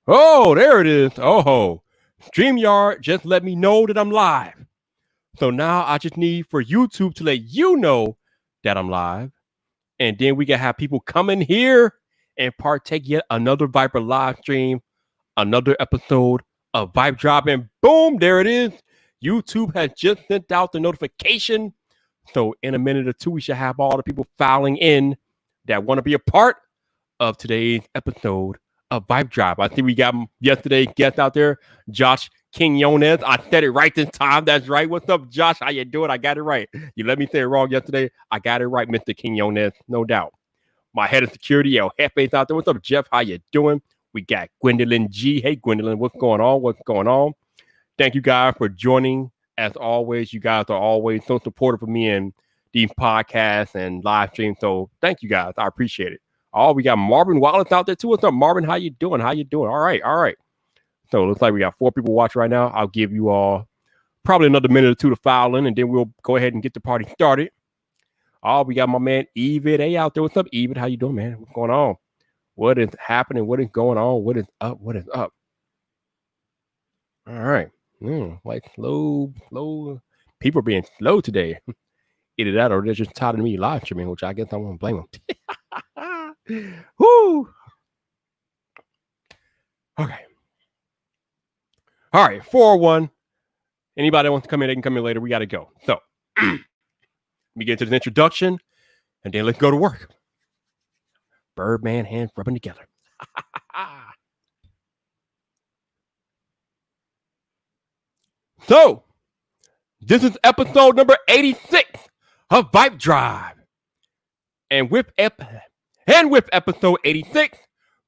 Oh, there it is. Oh, StreamYard just let me know that I'm live. So now I just need for YouTube to let you know that I'm live. And then we can have people come in here and partake yet another Viper live stream, another episode of VypDrive. And boom, there it is. YouTube has just sent out the notification. So in a minute or two, we should have all the people filing in that want to be a part of today's episode of VypDrive. I think we got yesterday's guest out there, Josh Quinones. I said it right this time. That's right. What's up, Josh? How you doing? I got it right. You let me say it wrong yesterday. I got it right, Mr. Quinones, no doubt. My head of security, El Jefe's out there. What's up, Jeff? How you doing? We got Gwendolyn G. Hey, Gwendolyn, what's going on? What's going on? Thank you guys for joining. As always, you guys are always so supportive of me and these podcasts and live streams. So thank you guys. I appreciate it. Oh, we got Marvin Wallace out there too. What's up, Marvin? How you doing? How you doing? All right. So it looks like we got 4 people watching right now. I'll give you all probably another minute or two to file in, and then we'll go ahead and get the party started. Oh, we got my man Evid A out there. What's up, Evid? How you doing, man? What's going on? What is happening? What is going on? What is up? What is up? All right. Like slow. People are being slow today. Either that or they're just tired of me live streaming, which I guess I won't blame them. Woo! Okay. All right, 401. Anybody that wants to come in, they can come in later. We got to go. So, let me get into the introduction, and then let's go to work. Birdman hands rubbing together. So, this is episode number 86 of VypDrive. And with episode 86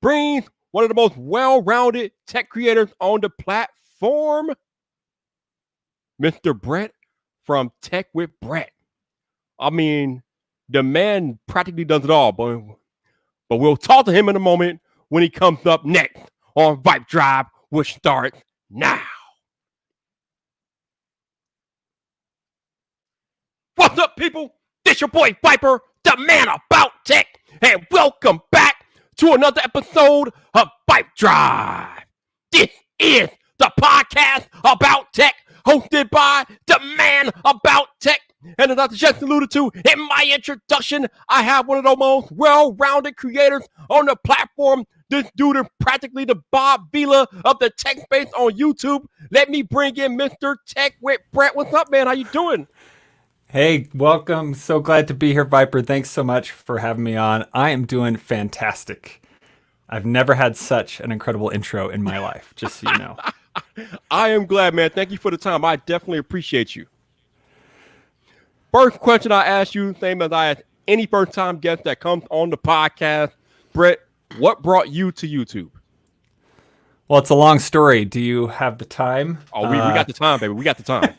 brings one of the most well-rounded tech creators on the platform, Mr. Brett from Tech with Brett. I mean, the man practically does it all, but we'll talk to him in a moment when he comes up next on VypDrive, which starts now. What's up, people? This your boy Viper, the man about tech, and welcome back to another episode of VypDrive. This is the podcast about tech, hosted by the man about tech. And as I just alluded to in my introduction, I have one of the most well-rounded creators on the platform. This dude is practically the Bob Vila of the tech space on YouTube. Let me bring in Mr. Tech with Brett. What's up, man? How you doing? Hey, welcome. So glad to be here, Viper. Thanks so much for having me on. I am doing fantastic. I've never had such an incredible intro in my life, just so you know. I am glad, man. Thank you for the time. I definitely appreciate you. First question I ask you, same as I ask any first-time guest that comes on the podcast, Brett, what brought you to YouTube? Well, it's a long story. Do you have the time? Oh, we got the time, baby. We got the time.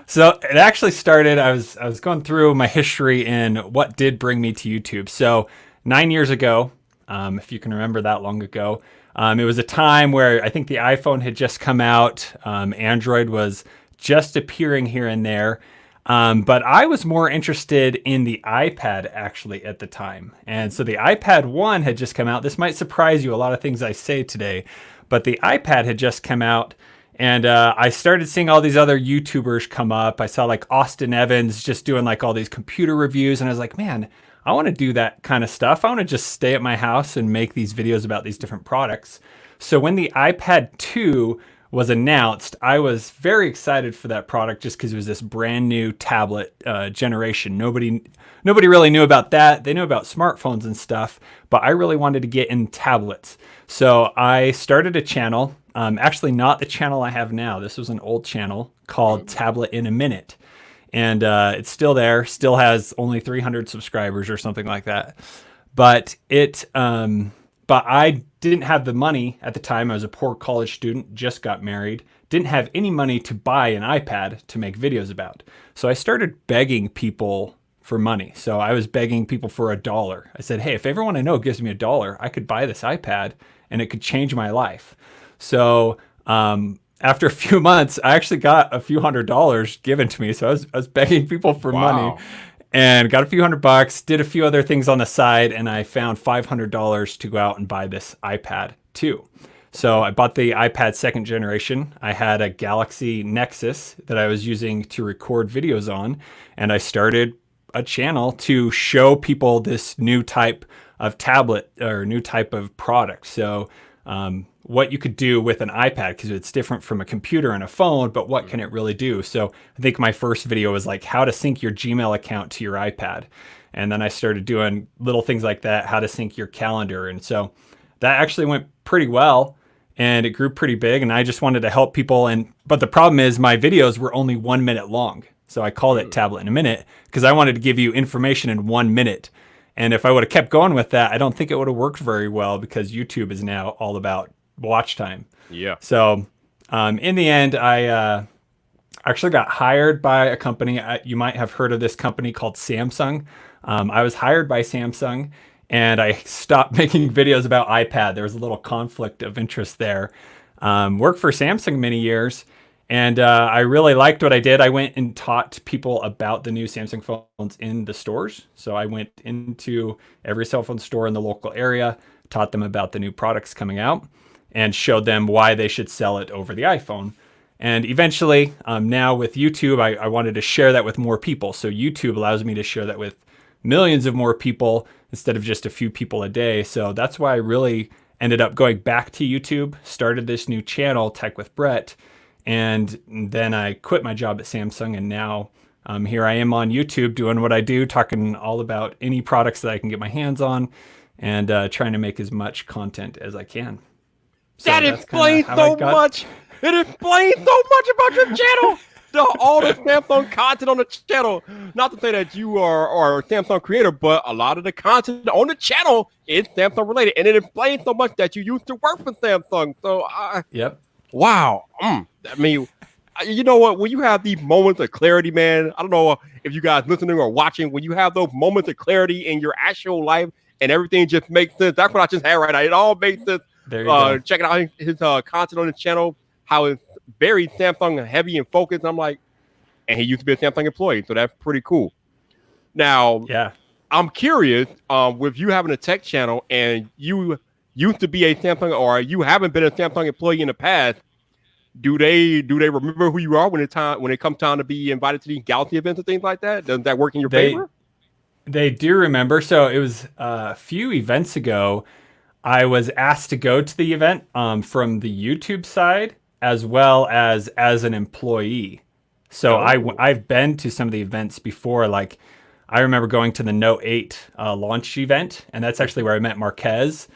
So it actually started, I was going through my history and what did bring me to YouTube. So 9 years ago, if you can remember that long ago, it was a time where I think the iPhone had just come out. Android was just appearing here and there. But I was more interested in the iPad actually at the time. And so the iPad 1 had just come out. This might surprise you, a lot of things I say today, but the iPad had just come out. And I started seeing all these other YouTubers come up. I saw like Austin Evans just doing like all these computer reviews. And I was like, man, I want to do that kind of stuff. I want to just stay at my house and make these videos about these different products. So when the iPad 2 was announced, I was very excited for that product just because it was this brand new tablet generation. Nobody really knew about that. They knew about smartphones and stuff, but I really wanted to get in tablets. So I started a channel, actually not the channel I have now. This was an old channel called Tablet in a Minute. And it's still there, still has only 300 subscribers or something like that. But I didn't have the money at the time. I was a poor college student, just got married, didn't have any money to buy an iPad to make videos about. So I started begging people for money. So I was begging people for $1. I said, hey, if everyone I know gives me $1, I could buy this iPad and it could change my life. So after a few months, I actually got a few $100s given to me. So I was begging people for money. And got a few $100, did a few other things on the side, and I found $500 to go out and buy this iPad 2. So I bought the iPad second generation. I had a Galaxy Nexus that I was using to record videos on, and I started a channel to show people this new type of tablet or new type of product. So what you could do with an iPad, because it's different from a computer and a phone, but what can it really do? So I think my first video was like how to sync your Gmail account to your iPad. And then I started doing little things like that, how to sync your calendar. And so that actually went pretty well and it grew pretty big. And I just wanted to help people. But the problem is my videos were only 1 minute long. So I called it Tablet in a Minute because I wanted to give you information in 1 minute. And if I would have kept going with that, I don't think it would have worked very well because YouTube is now all about watch time. Yeah. So in the end, I actually got hired by a company. You might have heard of this company called Samsung. I was hired by Samsung and I stopped making videos about iPad. There was a little conflict of interest there. Worked for Samsung many years. And I really liked what I did. I went and taught people about the new Samsung phones in the stores. So I went into every cell phone store in the local area, taught them about the new products coming out, and showed them why they should sell it over the iPhone. And eventually, now with YouTube, I wanted to share that with more people. So YouTube allows me to share that with millions of more people instead of just a few people a day. So that's why I really ended up going back to YouTube, started this new channel, Tech with Brett. And then I quit my job at Samsung, and now here I am on YouTube doing what I do, talking all about any products that I can get my hands on, and trying to make as much content as I can. So that explains so much. It explains so much about your channel. All the Samsung content on the channel. Not to say that you are a Samsung creator, but a lot of the content on the channel is Samsung related, and it explains so much that you used to work for Samsung. So yep. Wow. I mean, you know what? When you have these moments of clarity, man, I don't know if you guys listening or watching, when you have those moments of clarity in your actual life and everything just makes sense. That's what I just had right now. It all makes sense. There you go. Checking out his content on his channel, how it's very Samsung heavy and focused. I'm like, and he used to be a Samsung employee, so that's pretty cool. Now, yeah, I'm curious with you having a tech channel and you used to be a Samsung, or you haven't been a Samsung employee in the past, do they remember who you are when it comes time to be invited to these Galaxy events and things like that? Does that work in your favor? They do remember. So it was a few events ago. I was asked to go to the event from the YouTube side as well as an employee. So I've been to some of the events before. Like I remember going to the Note 8 launch event, and that's actually where I met Marquez.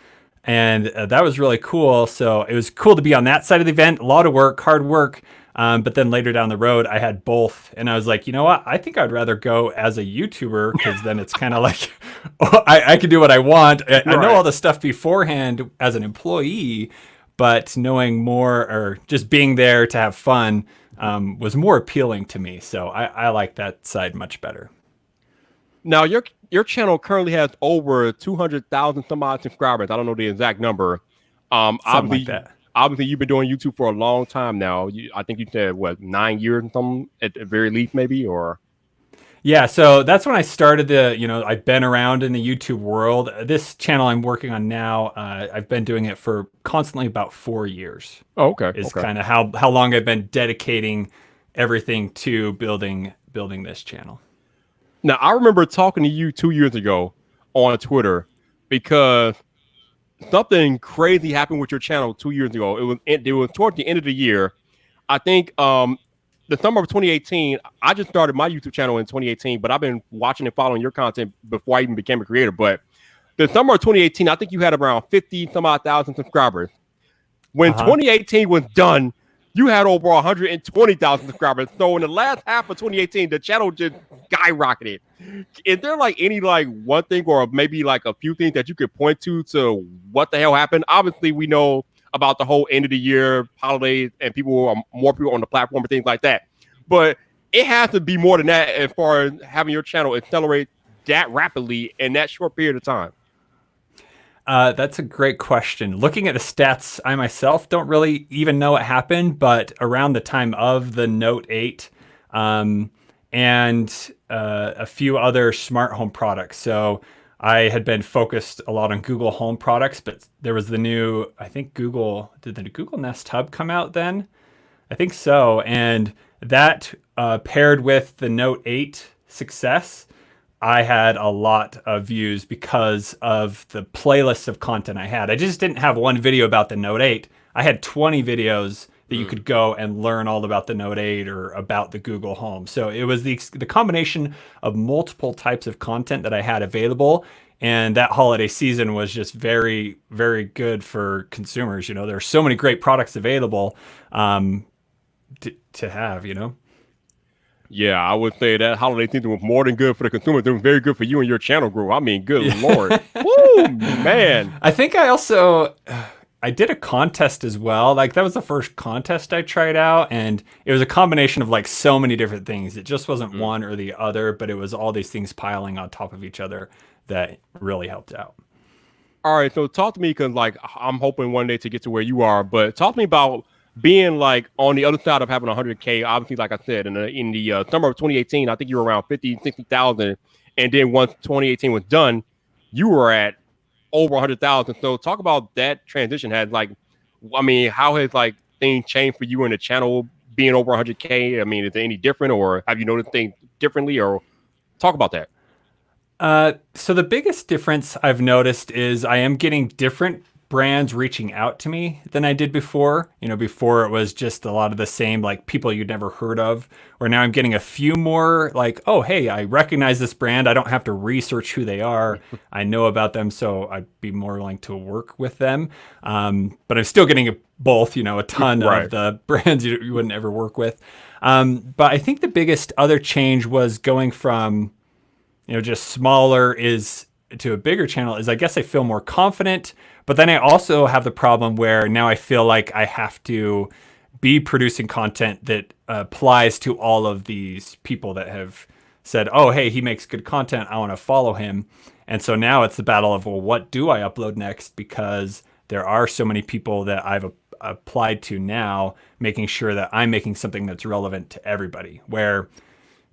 And that was really cool. So it was cool to be on that side of the event. A lot of work, hard work. But then later down the road, I had both. And I was like, you know what? I think I'd rather go as a YouTuber because then it's kind of like I can do what I want. I know all the stuff beforehand as an employee, but knowing more or just being there to have fun was more appealing to me. So I like that side much better. Now, your channel currently has over 200,000 some odd subscribers. I don't know the exact number. Something like that. Obviously, you've been doing YouTube for a long time now. I think you said, 9 years or something at the very least, maybe, or? Yeah, so that's when I started I've been around in the YouTube world. This channel I'm working on now, I've been doing it for constantly about 4 years. Oh, okay. Is kind of how long I've been dedicating everything to building this channel. Now, I remember talking to you 2 years ago on Twitter because something crazy happened with your channel 2 years ago. It was towards the end of the year. I think the summer of 2018, I just started my YouTube channel in 2018, but I've been watching and following your content before I even became a creator. But the summer of 2018, I think you had around 50 some odd thousand subscribers. When 2018 was done, you had over 120,000 subscribers. So in the last half of 2018, the channel just skyrocketed. Is there any one thing or maybe a few things that you could point to what the hell happened? Obviously, we know about the whole end of the year holidays and more people on the platform and things like that. But it has to be more than that as far as having your channel accelerate that rapidly in that short period of time. That's a great question. Looking at the stats, I myself don't really even know what happened, but around the time of the Note 8 and a few other smart home products. So I had been focused a lot on Google Home products, but there was the new, I think did the Google Nest Hub come out then? I think so. And that paired with the Note 8 success, I had a lot of views because of the playlist of content I had. I just didn't have one video about the Note 8. I had 20 videos that you could go and learn all about the Note 8 or about the Google Home. So it was the combination of multiple types of content that I had available. And that holiday season was just very, very good for consumers. You know, there are so many great products available to have, you know? Yeah, I would say that holiday season was more than good for the consumer. It was very good for you and your channel growth. I mean, good Lord. Woo, man. I think I did a contest as well. Like that was the first contest I tried out, and it was a combination of like so many different things. It just wasn't one or the other, but it was all these things piling on top of each other that really helped out. All right, so talk to me, because like I'm hoping one day to get to where you are, but talk to me about being like on the other side of having 100K. Obviously, like I said, in the summer of 2018, I think you were around 50, 60,000. And then once 2018 was done, you were at over 100,000. So talk about that transition. How has like things changed for you in the channel being over 100K? I mean, is it any different, or have you noticed things differently, or talk about that? So the biggest difference I've noticed is I am getting different brands reaching out to me than I did before. You know, before it was just a lot of the same, like people you'd never heard of, where now I'm getting a few more like, oh, hey, I recognize this brand. I don't have to research who they are. I know about them, so I'd be more willing to work with them. But I'm still getting both, you know, a ton of the brands you wouldn't ever work with. But I think the biggest other change was going from, you know, just smaller to a bigger channel is I guess I feel more confident, but then I also have the problem where now I feel like I have to be producing content that applies to all of these people that have said, oh, hey, he makes good content. I want to follow him. And so now it's the battle of, well, what do I upload next? Because there are so many people that I've applied to now, making sure that I'm making something that's relevant to everybody, where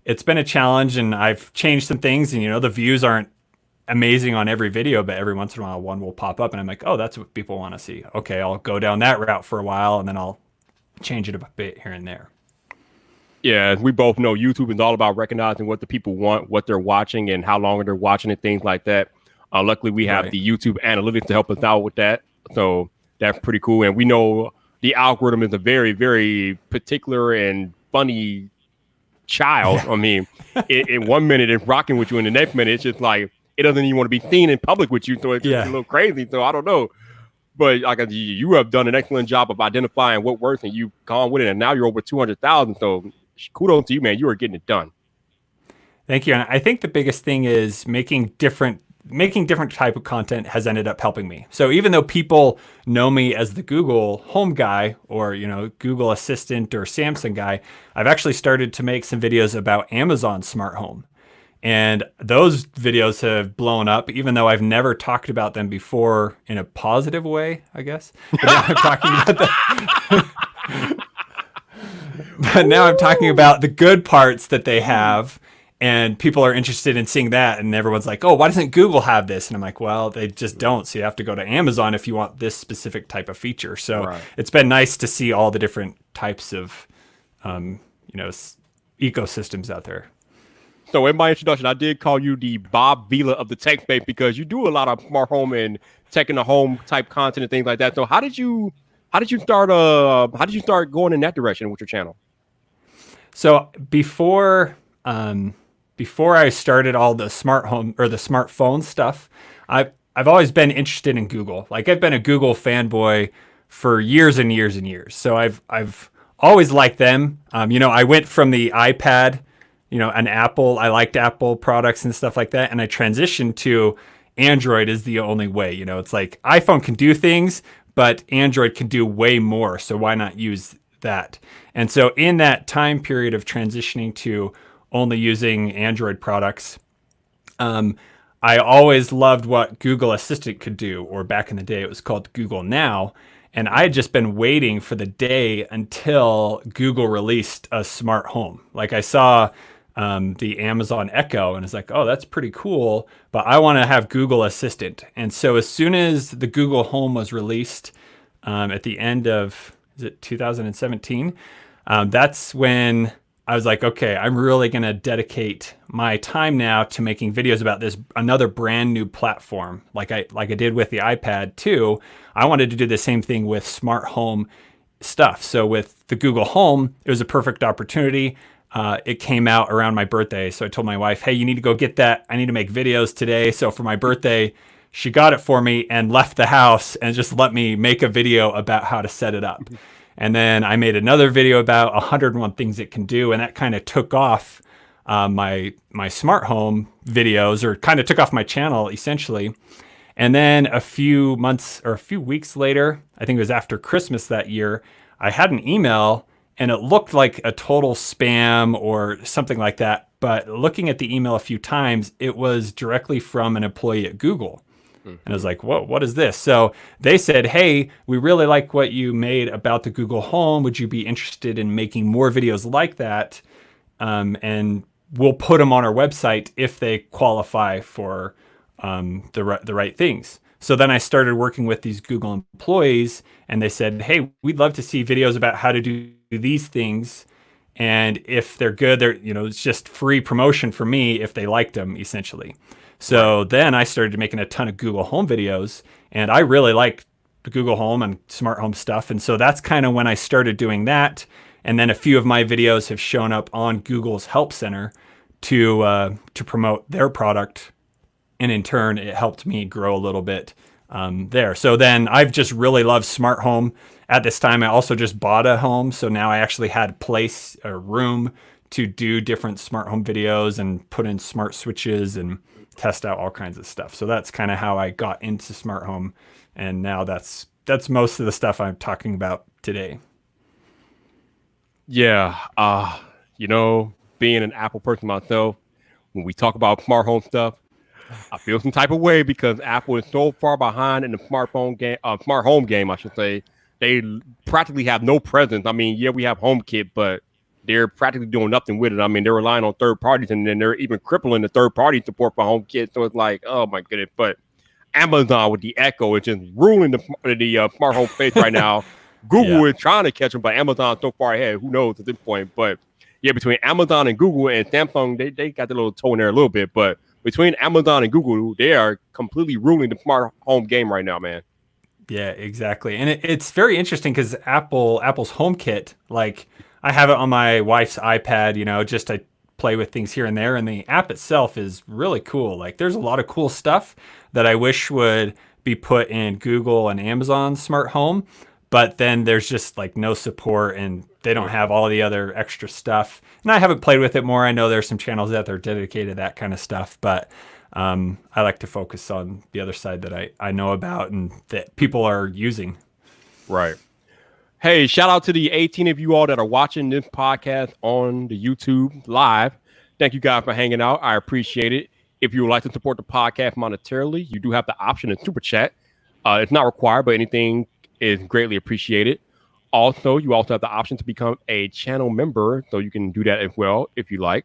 it's been a challenge and I've changed some things, and, you know, the views aren't amazing on every video, but every once in a while one will pop up and I'm like, oh, that's what people want to see. Okay, I'll go down that route for a while and then I'll change it a bit here and there. Yeah, we both know YouTube is all about recognizing what the people want, what they're watching, and how long they're watching it, things like that. Luckily, we have the YouTube analytics to help us out with that. So that's pretty cool. And we know the algorithm is a very, very particular and funny child. I mean, in 1 minute it's rocking with you, and the next minute it's just like it doesn't even want to be seen in public with you, so it's just a little crazy. So I don't know, but like you have done an excellent job of identifying what works, and you've gone with it, and now you're over 200,000. So kudos to you, man. You are getting it done. Thank you. And I think the biggest thing is making different type of content has ended up helping me. So even though people know me as the Google Home guy, or, you know, Google Assistant or Samsung guy, I've actually started to make some videos about Amazon Smart Home. And those videos have blown up, even though I've never talked about them before in a positive way, I guess. But now I'm talking about but now I'm talking about the good parts that they have. And people are interested in seeing that. And everyone's like, oh, why doesn't Google have this? And I'm like, well, they just don't. So you have to go to Amazon if you want this specific type of feature. So It's been nice to see all the different types of, ecosystems out there. So in my introduction, I did call you the Bob Vila of the tech space, because you do a lot of smart home and tech in the home type content and things like that. So how did you start going in that direction with your channel? So before I started all the smart home or the smartphone stuff, I've always been interested in Google. Like I've been a Google fanboy for years and years and years. So I've always liked them. I went from the iPad, an Apple. I liked Apple products and stuff like that, and I transitioned to Android is the only way. It's like iPhone can do things, but Android can do way more. So why not use that? And so in that time period of transitioning to only using Android products, I always loved what Google Assistant could do, or back in the day it was called Google Now. And I had just been waiting for the day until Google released a smart home. Like I saw the Amazon Echo, and it's like, oh, that's pretty cool, but I want to have Google Assistant. And so as soon as the Google Home was released at the end of, is it 2017? That's when I was like, okay, I'm really going to dedicate my time now to making videos about this another brand new platform, like I did with the iPad too. I wanted to do the same thing with smart home stuff. So with the Google Home, it was a perfect opportunity. It came out around my birthday, so I told my wife, "Hey, you need to go get that. I need to make videos today." So for my birthday, she got it for me and left the house and just let me make a video about how to set it up. And then I made another video about 101 things it can do, and that kind of took off my smart home videos, or kind of took off my channel essentially. And then a few months or a few weeks later, I think it was after Christmas that year, I had an email and it looked like a total spam or something like that. But looking at the email a few times, it was directly from an employee at Google. And I was like, whoa, what is this? So they said, hey, we really like what you made about the Google Home. Would you be interested in making more videos like that? And we'll put them on our website if they qualify for the right things. So then I started working with these Google employees, and they said, hey, we'd love to see videos about how to do these things. And if they're good, it's just free promotion for me if they liked them, essentially. So then I started making a ton of Google Home videos, and I really like the Google Home and smart home stuff. And so that's kind of when I started doing that. And then a few of my videos have shown up on Google's Help Center to promote their product. And in turn, it helped me grow a little bit there. So then I've just really loved smart home. At this time, I also just bought a home. So now I actually had a room to do different smart home videos and put in smart switches and test out all kinds of stuff. So that's kind of how I got into smart home. And now that's most of the stuff I'm talking about today. Yeah. Being an Apple person myself, when we talk about smart home stuff, I feel some type of way because Apple is so far behind in the smart home game, I should say. They practically have no presence. I mean, yeah, we have HomeKit, but they're practically doing nothing with it. I mean, they're relying on third parties, and then they're even crippling the third party support for HomeKit. So it's like, oh my goodness. But Amazon with the Echo is just ruling the smart home space right now. Google is trying to catch them, but Amazon's so far ahead. Who knows at this point? But yeah, between Amazon and Google and Samsung, they got the little toe in there a little bit. But between Amazon and Google, they are completely ruling the smart home game right now, man. Yeah, exactly. And it's very interesting because Apple's HomeKit, like I have it on my wife's iPad, just to play with things here and there. And the app itself is really cool. Like there's a lot of cool stuff that I wish would be put in Google and Amazon smart home. But then there's just like no support, and they don't have all the other extra stuff. And I haven't played with it more. I know there's some channels out there dedicated to that kind of stuff, but I like to focus on the other side that I know about and that people are using. Right. Hey, shout out to the 18 of you all that are watching this podcast on the YouTube live. Thank you guys for hanging out. I appreciate it. If you would like to support the podcast monetarily, you do have the option to super chat. It's not required, but anything is greatly appreciated. Also, you also have the option to become a channel member, so you can do that as well if you like.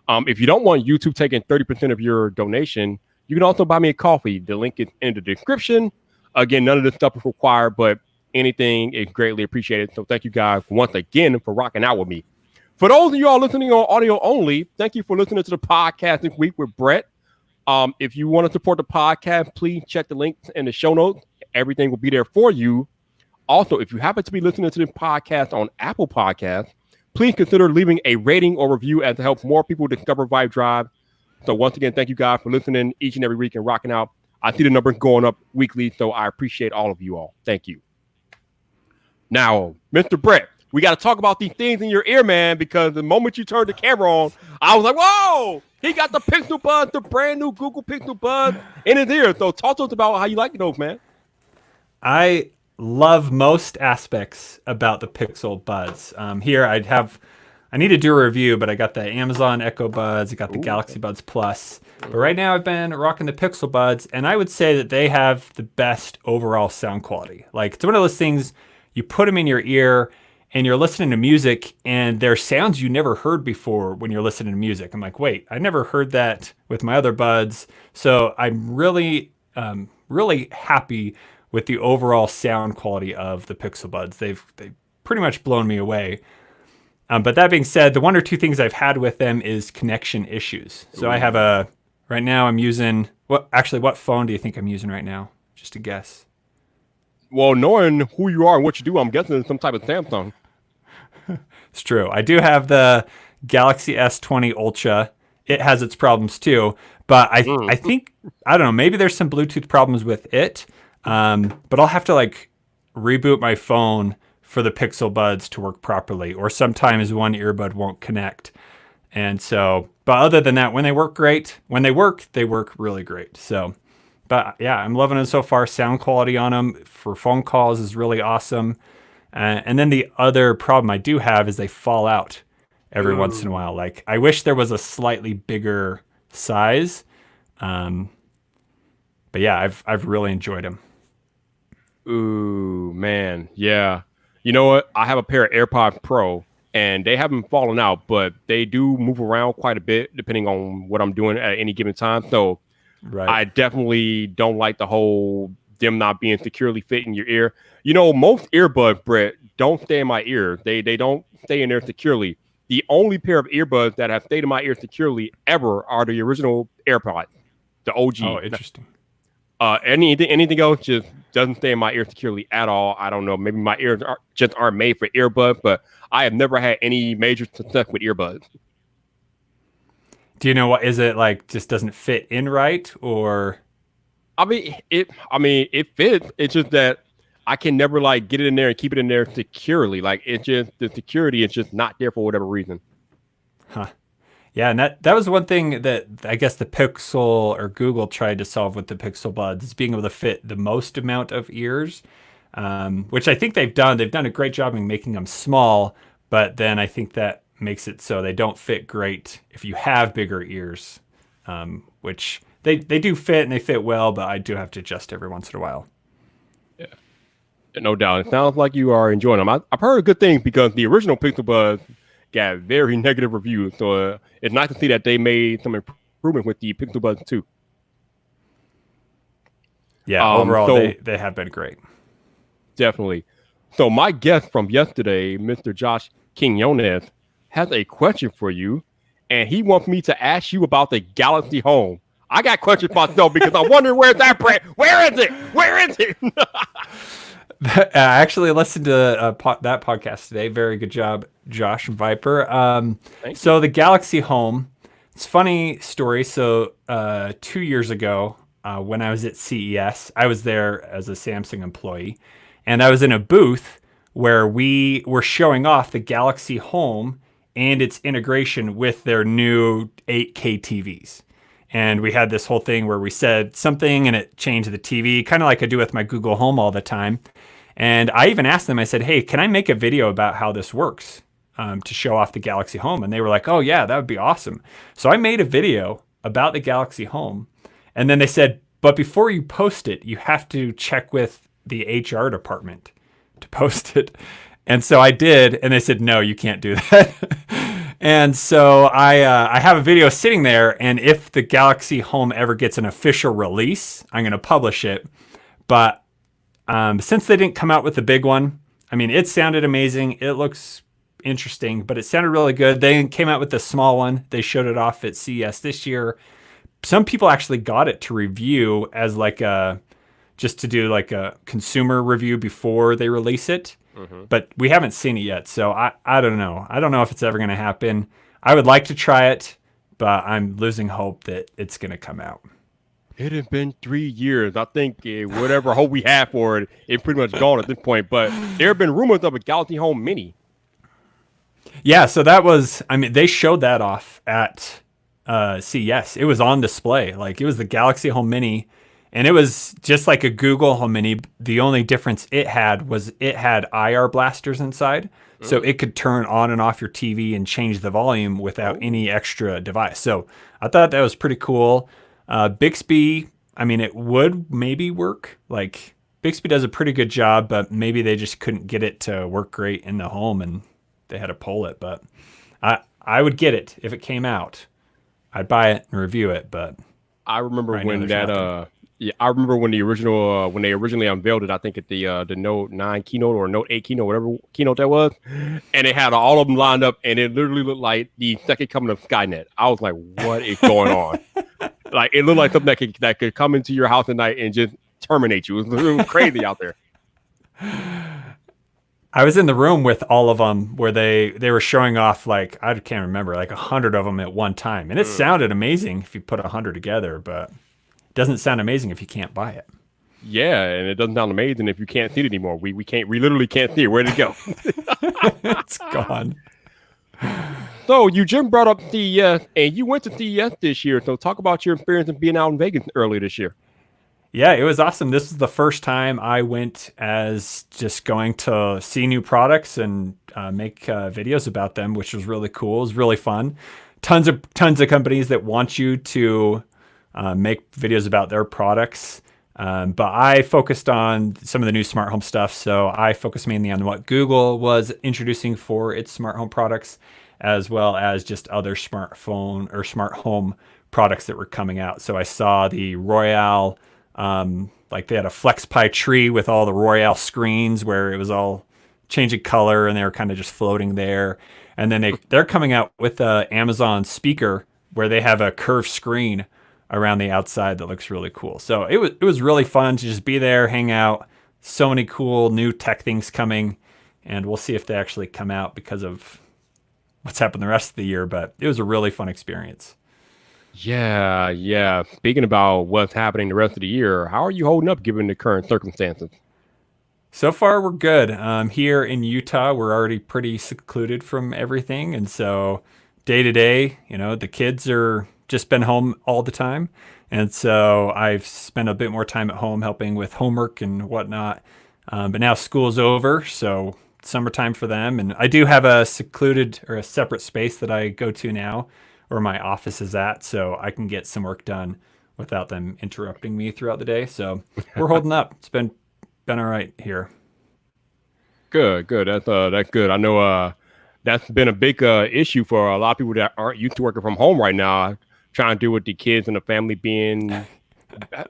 If you don't want YouTube taking 30% of your donation, you can also buy me a coffee. The link is in the description. Again, none of this stuff is required, but anything is greatly appreciated. So thank you guys once again for rocking out with me. For those of you all listening on audio only, thank you for listening to the podcast this week with Brett. If you want to support the podcast, please check the links in the show notes. Everything will be there for you. Also, if you happen to be listening to this podcast on Apple Podcasts, please consider leaving a rating or review as to help more people discover VypDrive. So once again, thank you guys for listening each and every week and rocking out. I see the numbers going up weekly, so I appreciate all of you all. Thank you. Now, Mr. Brett, we got to talk about these things in your ear, man, because the moment you turned the camera on, I was like, whoa, he got the Pixel Buds, the brand new Google Pixel Buds in his ear. So talk to us about how you like those, man. I love most aspects about the Pixel Buds. Here I need to do a review, but I got the Amazon Echo Buds, I got the Galaxy Buds Plus. But right now I've been rocking the Pixel Buds, and I would say that they have the best overall sound quality. Like it's one of those things, you put them in your ear and you're listening to music and there's sounds you never heard before when you're listening to music. I'm like, wait, I never heard that with my other buds. So I'm really, really happy with the overall sound quality of the Pixel Buds. They've pretty much blown me away. But that being said, the one or two things I've had with them is connection issues. So I have right now I'm using, what phone do you think I'm using right now? Just a guess. Well, knowing who you are and what you do, I'm guessing it's some type of Samsung. It's true. I do have the Galaxy S20 Ultra. It has its problems too, but I think, I don't know, maybe there's some Bluetooth problems with it. But I'll have to like reboot my phone for the Pixel Buds to work properly, or sometimes one earbud won't connect. And so, but other than that, when they work great, they work really great. So, but yeah, I'm loving it so far. Sound quality on them for phone calls is really awesome. And then the other problem I do have is they fall out every once in a while. Like I wish there was a slightly bigger size. But yeah, I've really enjoyed them. Ooh, man. Yeah. You know what? I have a pair of AirPods Pro and they haven't fallen out, but they do move around quite a bit depending on what I'm doing at any given time. So Right. I definitely don't like the whole them not being securely fit in your ear. You know, most earbuds, Brett, don't stay in my ear. They don't stay in there securely. The only pair of earbuds that have stayed in my ear securely ever are the original AirPods, the OG. Oh, interesting. Anything else just doesn't stay in my ear securely at all. I don't know. Maybe my ears aren't made for earbuds, but I have never had any major success with earbuds. Do you know what is it like? Just doesn't fit in right, or? I mean, it fits. It's just that I can never like get it in there and keep it in there securely. Like it's just the security is just not there for whatever reason. Huh. Yeah, and that was one thing that I guess the Pixel or Google tried to solve with the Pixel Buds is being able to fit the most amount of ears, which I think they've done. They've done a great job in making them small, but then I think that makes it so they don't fit great if you have bigger ears, which they do fit and they fit well, but I do have to adjust every once in a while. Yeah, no doubt. It sounds like you are enjoying them. I've heard good things because the original Pixel Buds got very negative reviews. So it's nice to see that they made some improvement with the Pixel Buds too. Yeah, overall they have been great. Definitely. So my guest from yesterday, Mr. Josh Quinones, has a question for you, and he wants me to ask you about the Galaxy Home. I got questions myself because I'm wondering where's that brand? Where is it? Where is it? I actually listened to that podcast today. Very good job, Josh and Viper. So the Galaxy Home, it's a funny story. So 2 years ago, when I was at CES, I was there as a Samsung employee, and I was in a booth where we were showing off the Galaxy Home and its integration with their new 8K TVs. And we had this whole thing where we said something and it changed the TV, kind of like I do with my Google Home all the time. And I even asked them, I said, hey, can I make a video about how this works to show off the Galaxy Home? And they were like, oh yeah, that would be awesome. So I made a video about the Galaxy Home. And then they said, but before you post it, you have to check with the HR department to post it. And so I did, and they said, no, you can't do that. And so I have a video sitting there, and if the Galaxy Home ever gets an official release, I'm going to publish it. But since they didn't come out with the big one, I mean, it sounded amazing. It looks interesting, but it sounded really good. They came out with the small one. They showed it off at CES this year. Some people actually got it to review as like just to do like a consumer review before they release it. But we haven't seen it yet, so I don't know. I don't know if it's ever going to happen. I would like to try it, but I'm losing hope that it's going to come out. It has been 3 years. I think whatever hope we have for it, it's pretty much gone at this point. But there have been rumors of a Galaxy Home Mini. Yeah, so that was, I mean, they showed that off at CES. It was on display. Like, it was the Galaxy Home Mini. And it was just like a Google Home Mini. The only difference it had was it had IR blasters inside. So it could turn on and off your TV and change the volume without any extra device. So I thought that was pretty cool. Bixby, I mean, it would maybe work. Like, Bixby does a pretty good job, but maybe they just couldn't get it to work great in the home and they had to pull it. But I would get it if it came out. I'd buy it and review it, but I remember right now when there's that nothing. yeah, I remember when the original when they originally unveiled it, I think at the Note 9 keynote or Note 8 keynote, whatever keynote that was, and they had all of them lined up and it literally looked like the second coming of Skynet. I was like, what is going on? Like it looked like something that could come into your house at night and just terminate you. It was crazy out there. I was in the room with all of them where they were showing off like I can't remember like 100 of them at one time, and it sounded amazing if you put 100 together, but it doesn't sound amazing if you can't buy it. Yeah, and it doesn't sound amazing if you can't see it anymore. We literally can't see it. Where did it go? It's gone. So you just brought up CES, and you went to CES this year. So talk about your experience of being out in Vegas earlier this year. Yeah, it was awesome. This is the first time I went as just going to see new products and make videos about them, which was really cool. It was really fun. Tons of companies that want you to make videos about their products. But I focused on some of the new smart home stuff. So I focused mainly on what Google was introducing for its smart home products, as well as just other smartphone or smart home products that were coming out. So I saw the Royale. Like they had a FlexPi tree with all the Royale screens where it was all changing color and they were kind of just floating there. And then they're coming out with a Amazon speaker where they have a curved screen around the outside that looks really cool. So it was really fun to just be there, hang out. So many cool new tech things coming, and we'll see if they actually come out because of what's happened the rest of the year. But it was a really fun experience. Yeah, yeah. Speaking about what's happening the rest of the year, how are you holding up given the current circumstances? So far, we're good. Here in Utah, we're already pretty secluded from everything. And so, day to day, the kids are just been home all the time. And so, I've spent a bit more time at home helping with homework and whatnot. But now school's over. So, summertime for them. And I do have a secluded or a separate space that I go to now where my office is at. So, I can get some work done without them interrupting me throughout the day. So, we're holding up. It's been all right here. Good, good. That's good. I know that's been a big issue for a lot of people that aren't used to working from home right now, trying to deal with the kids and the family being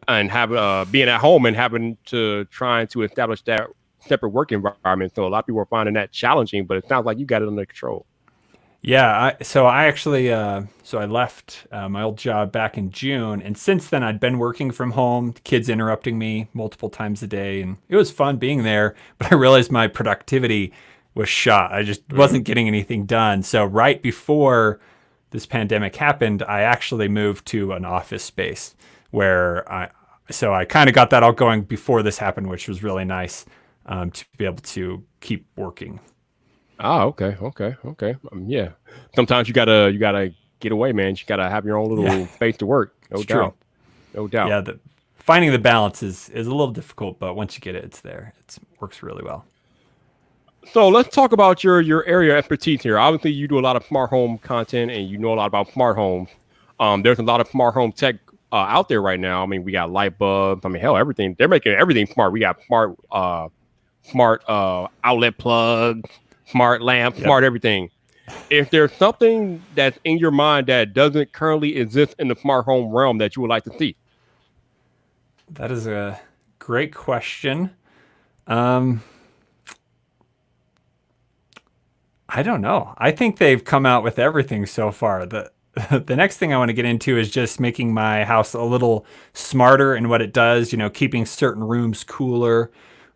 and having being at home and having to trying to establish that separate work environment. So a lot of people are finding that challenging, but it sounds like you got it under control. Yeah, so I actually so I left my old job back in June, and since then I'd been working from home. Kids interrupting me multiple times a day, and it was fun being there. But I realized my productivity was shot. I just wasn't getting anything done. So right before this pandemic happened, I actually moved to an office space where I kind of got that all going before this happened, which was really nice to be able to keep working. Ah, okay, okay. Yeah. Sometimes you gotta get away, man. You gotta have your own Yeah, little space to work. No it's true. doubt. No doubt. Yeah, finding the balance is a little difficult, but once you get it, it's there. It works really well. So let's talk about your area of expertise here. Obviously, you do a lot of smart home content, and you know a lot about smart homes. There's a lot of smart home tech out there right now. I mean, we got light bulbs. I mean, hell, everything. They're making everything smart. We got smart outlet plugs, smart lamps, Yep. smart everything. If there's something that's in your mind that doesn't currently exist in the smart home realm that you would like to see, That is a great question. Um, I don't know. I think they've come out with everything so far. The next thing I want to get into is just making my house a little smarter in what it does, keeping certain rooms cooler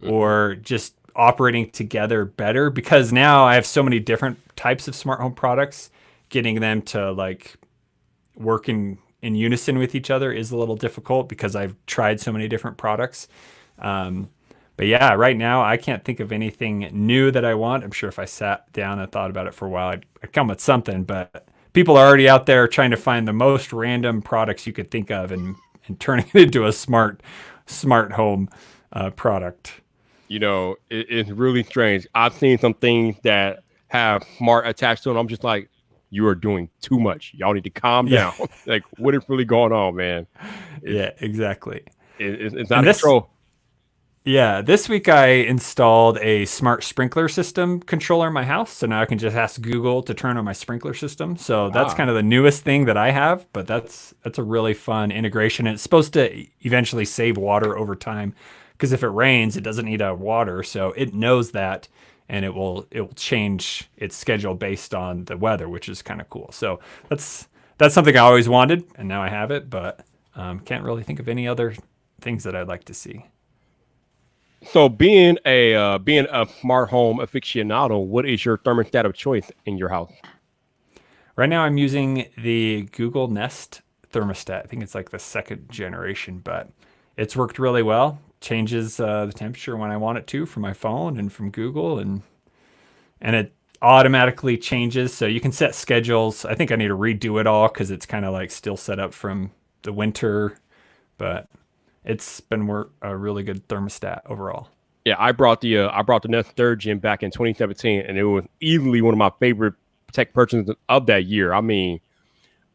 or just operating together better because now I have so many different types of smart home products. Getting them to like work in unison with each other is a little difficult because I've tried so many different products. But yeah, right now I can't think of anything new that I want. I'm sure if I sat down and thought about it for a while, I'd come with something. But people are already out there trying to find the most random products you could think of and turning it into a smart home product. it's really strange. I've seen some things that have smart attached to them. I'm just like, you are doing too much. Y'all need to calm Yeah, down. Like, what is really going on, man? It's, yeah, exactly. it's And out of control. Yeah, this week I installed a smart sprinkler system controller in my house. So now I can just ask Google to turn on my sprinkler system. So that's Ah, kind of the newest thing that I have, but that's a really fun integration. It's supposed to eventually save water over time because if it rains, it doesn't need water. So it knows that and it will change its schedule based on the weather, which is kind of cool. So that's something I always wanted and now I have it, but can't really think of any other things that I'd like to see. so being a smart home aficionado, what is your thermostat of choice in your house? Right now, I'm using the Google Nest thermostat. I think it's like the second generation, but it's worked really well. Changes the temperature when I want it to from my phone and from Google, and it automatically changes. So you can set schedules. I think I need to redo it all because it's kind of like still set up from the winter, but it's been a really good thermostat overall. Yeah, I brought the Nest third gen back in 2017, and it was easily one of my favorite tech purchases of that year. I mean,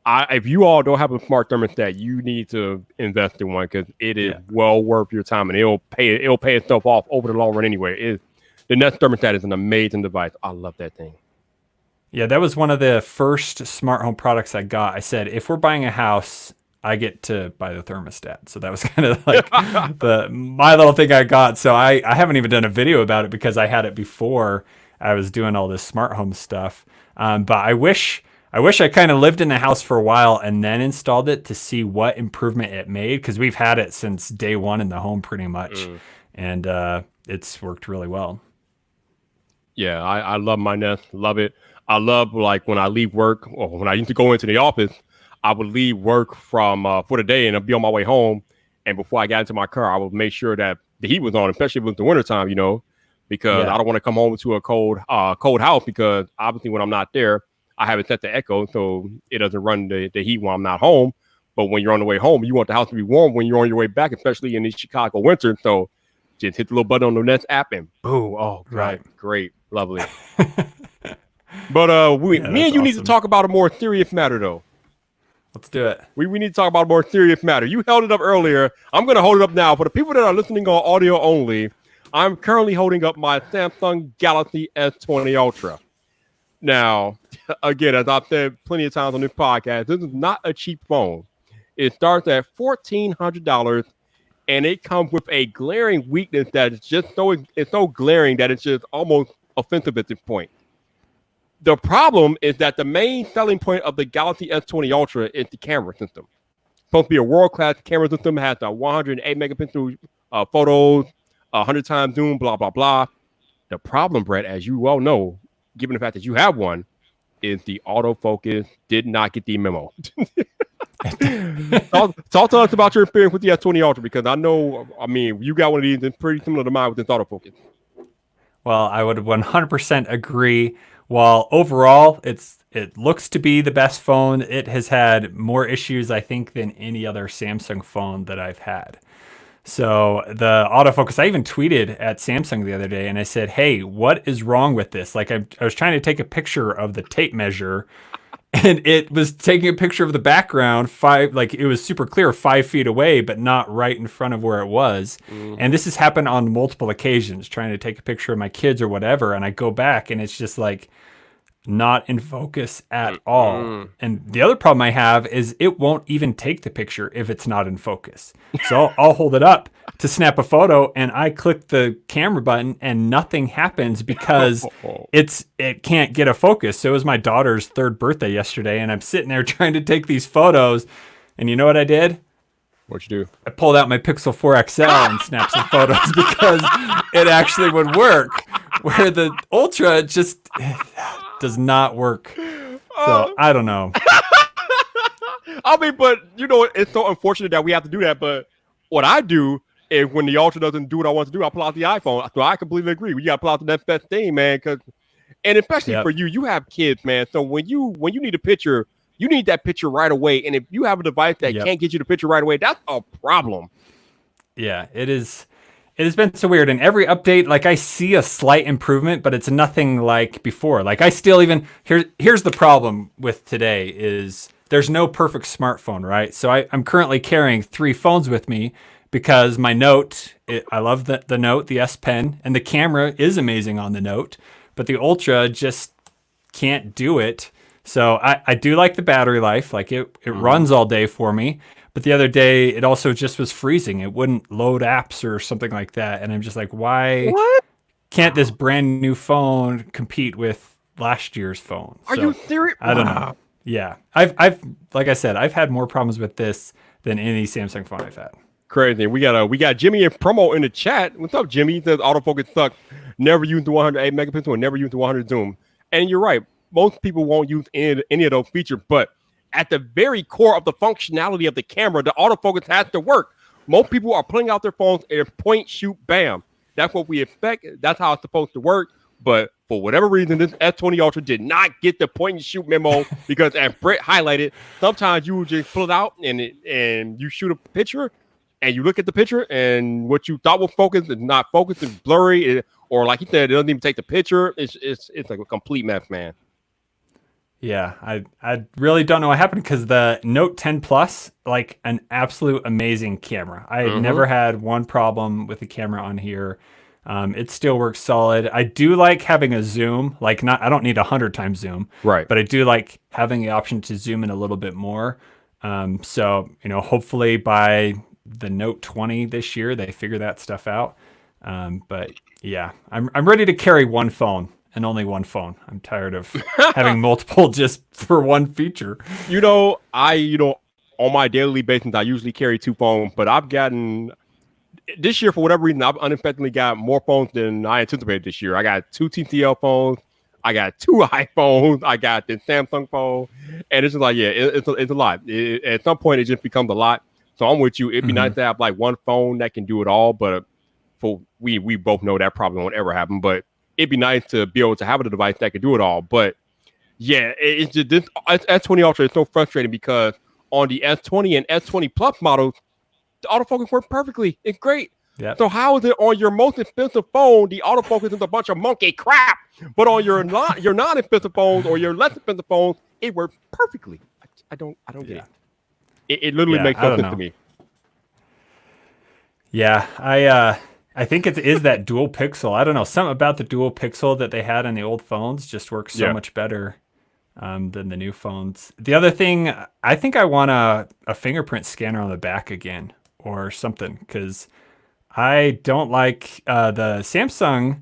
if you all don't have a smart thermostat, you need to invest in one because it is Yeah. well worth your time, and it'll pay itself off over the long run anyway. The Nest thermostat is an amazing device. I love that thing. Yeah, that was one of the first smart home products I got. I said, if we're buying a house, I get to buy the thermostat. So that was kind of like the my little thing I got. So I haven't even done a video about it because I had it before I was doing all this smart home stuff. But I wish I kind of lived in the house for a while and then installed it to see what improvement it made because we've had it since day one in the home pretty much, Mm. and it's worked really well. Yeah, I love my Nest. Love it. I love like when I leave work or when I used to go into the office, I would leave work from for the day and I'd be on my way home. And before I got into my car, I would make sure that the heat was on, especially if it was the wintertime, because I Yeah. don't want to come home to a cold house because obviously when I'm not there, I have it set to echo so it doesn't run the heat when I'm not home. But when you're on the way home, you want the house to be warm when you're on your way back, especially in the Chicago winter. So just hit the little button on the Nest app and boom. Oh God, Right. great, lovely. But Yeah, me that's and you need to awesome. talk about a more serious matter though. Let's do it. We need to talk about a more serious matter. You held it up earlier. I'm going to hold it up now. For the people that are listening on audio only, I'm currently holding up my Samsung Galaxy S20 Ultra. Now, again, as I've said plenty of times on this podcast, this is not a cheap phone. It starts at $1,400 and it comes with a glaring weakness that is just so glaring that it's just almost offensive at this point. The problem is that the main selling point of the Galaxy S20 Ultra is the camera system. Supposed to be a world-class camera system, has a 108 megapixel photos, 100 times zoom, blah blah blah. The problem, Brett, as you well know, given the fact that you have one, is the autofocus did not get the memo. Talk to us about your experience with the S20 Ultra because I know, I mean, you got one of these that's pretty similar to mine with this autofocus. Well, I would 100% agree. While overall it looks to be the best phone, it has had more issues I think than any other Samsung phone that I've had. So the autofocus, I even tweeted at Samsung the other day and I said, "Hey, what is wrong with this?" Like I was trying to take a picture of the tape measure and it was taking a picture of the background like it was super clear 5 feet away but not right in front of where it was, and Mm-hmm. this has happened on multiple occasions trying to take a picture of my kids or whatever, and I go back and it's just like not in focus at all. Mm-mm. And the other problem I have is it won't even take the picture if it's not in focus. So I'll hold it up to snap a photo and I click the camera button and nothing happens because it can't get a focus. So it was my daughter's third birthday yesterday and I'm sitting there trying to take these photos, and you know what I did? What you do? I pulled out my Pixel 4 XL and snapped some photos because it actually would work. Where the Ultra just does not work. So Oh, I don't know. I mean, but it's so unfortunate that we have to do that. But what I do is when the Ultra doesn't do what I want to do, I pull out the iPhone. So I completely agree. We got to pull out the next best thing, man. And especially for Yep. you, you have kids, man. So when you need a picture, you need that picture right away. And if you have a device that Yep. can't get you the picture right away, that's a problem. Yeah, it is. It has been so weird. And every update, like I see a slight improvement, but it's nothing like before. Like I still even here's the problem with today is there's no perfect smartphone, right? So I'm currently carrying three phones with me because my Note, I love the Note, the S Pen, and the camera is amazing on the Note, but the Ultra just can't do it. So I do like the battery life. Like it runs all day for me. But the other day, it also just was freezing. It wouldn't load apps or something like that. And I'm just like, why What? can't this brand new phone compete with last year's phone? Are So, you serious? I don't know. Wow. Yeah. I've like I said, I've had more problems with this than any Samsung phone I've had. Crazy. We got Jimmy and promo in the chat. What's up, Jimmy? The autofocus sucks. Never use the 108 megapixel and never use the 100 zoom. And you're right. Most people won't use any of those features, but at the very core of the functionality of the camera, the autofocus has to work. Most people are pulling out their phones and point, shoot, bam. That's what we expect. That's how it's supposed to work. But for whatever reason, this S20 Ultra did not get the point and shoot memo because, as Brett highlighted, sometimes you just pull it out and you shoot a picture and you look at the picture and what you thought was focused is not focused, it's blurry, or like he said, it doesn't even take the picture. It's like a complete mess, man. Yeah, I really don't know what happened because the Note 10 Plus, like an absolute amazing camera. I had never had one problem with the camera on here. It still works solid. I do like having a zoom, like I don't need 100 times zoom, Right? but I do like having the option to zoom in a little bit more. So hopefully by the Note 20 this year, they figure that stuff out. But yeah, I'm ready to carry one phone. And only one phone. I'm tired of having multiple just for one feature. On my daily basis, I usually carry two phones, but I've gotten this year for whatever reason, I've unexpectedly got more phones than I anticipated this year. I got two TCL phones, I got two iPhones, I got the Samsung phone, and it's just like, yeah, it's a lot. At some point, it just becomes a lot. So I'm with you. It'd be nice to have like one phone that can do it all, but we both know that probably won't ever happen. But it'd be nice to be able to have a device that could do it all. But yeah, it's just this S20 Ultra is so frustrating because on the S20 and S20 Plus models, the autofocus works perfectly. It's great. Yep. So how is it on your most expensive phone, the autofocus is a bunch of monkey crap, but on your non-expensive phones or your less expensive phones, it works perfectly? I don't get it. It literally makes no sense to me. Yeah, I think it is that dual pixel. I don't know. Something about the dual pixel that they had on the old phones just works so much better than the new phones. The other thing, I think I want a fingerprint scanner on the back again or something because I don't like the Samsung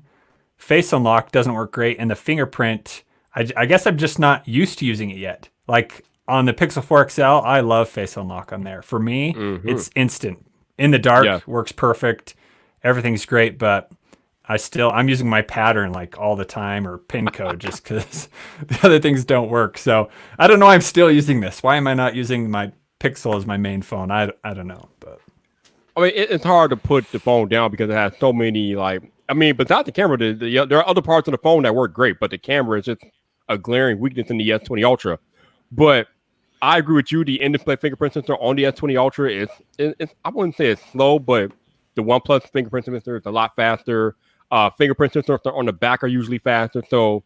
Face Unlock doesn't work great, and the fingerprint, I guess I'm just not used to using it yet. Like on the Pixel 4 XL, I love Face Unlock on there. For me, it's instant. In the dark, works perfect. Everything's great, but I'm using my pattern like all the time or pin code just because the other things don't work. So I don't know. I'm still using this. Why am I not using my Pixel as my main phone? I don't know. But I mean, it's hard to put the phone down because it has so many besides the camera, there are other parts of the phone that work great, but the camera is just a glaring weakness in the S20 Ultra. But I agree with you. The in-display fingerprint sensor on the S20 Ultra is I wouldn't say it's slow, but the OnePlus fingerprint sensor is a lot faster. Fingerprint sensors on the back are usually faster. So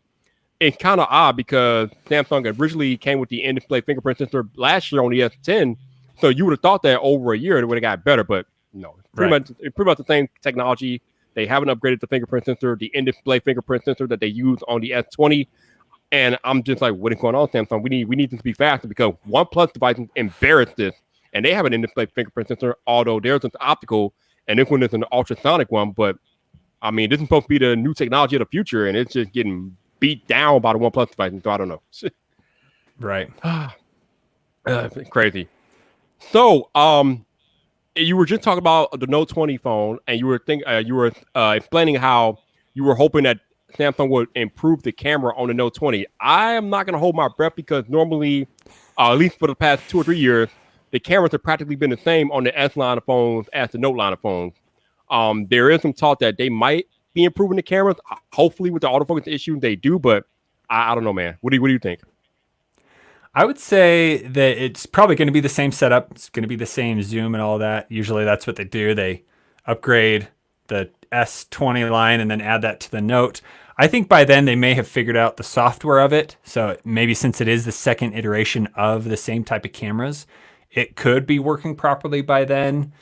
it's kind of odd because Samsung originally came with the in-display fingerprint sensor last year on the S10. So you would have thought that over a year it would have got better, but no. It's pretty much the same technology. They haven't upgraded the fingerprint sensor, the in-display fingerprint sensor that they use on the S20. And I'm just like, what is going on, Samsung? We need this to be faster because OnePlus devices embarrassed this. And they have an in-display fingerprint sensor, although theirs is optical, and this one is an ultrasonic one. But I mean, this is supposed to be the new technology of the future, and it's just getting beat down by the OnePlus device. So I don't know. Right. Crazy. So, you were just talking about the Note 20 phone, and you were explaining how you were hoping that Samsung would improve the camera on the Note 20. I am not going to hold my breath because normally, at least for the past 2 or 3 years, the cameras have practically been the same on the S line of phones as the Note line of phones. There is some talk that they might be improving the cameras. Hopefully, with the autofocus issue, they do, but I don't know, man. What do you think? I would say that it's probably going to be the same setup. It's going to be the same zoom and all that. Usually that's what they do. They upgrade the S20 line and then add that to the Note. I think by then they may have figured out the software of it. So maybe since it is the second iteration of the same type of cameras, it could be working properly by then.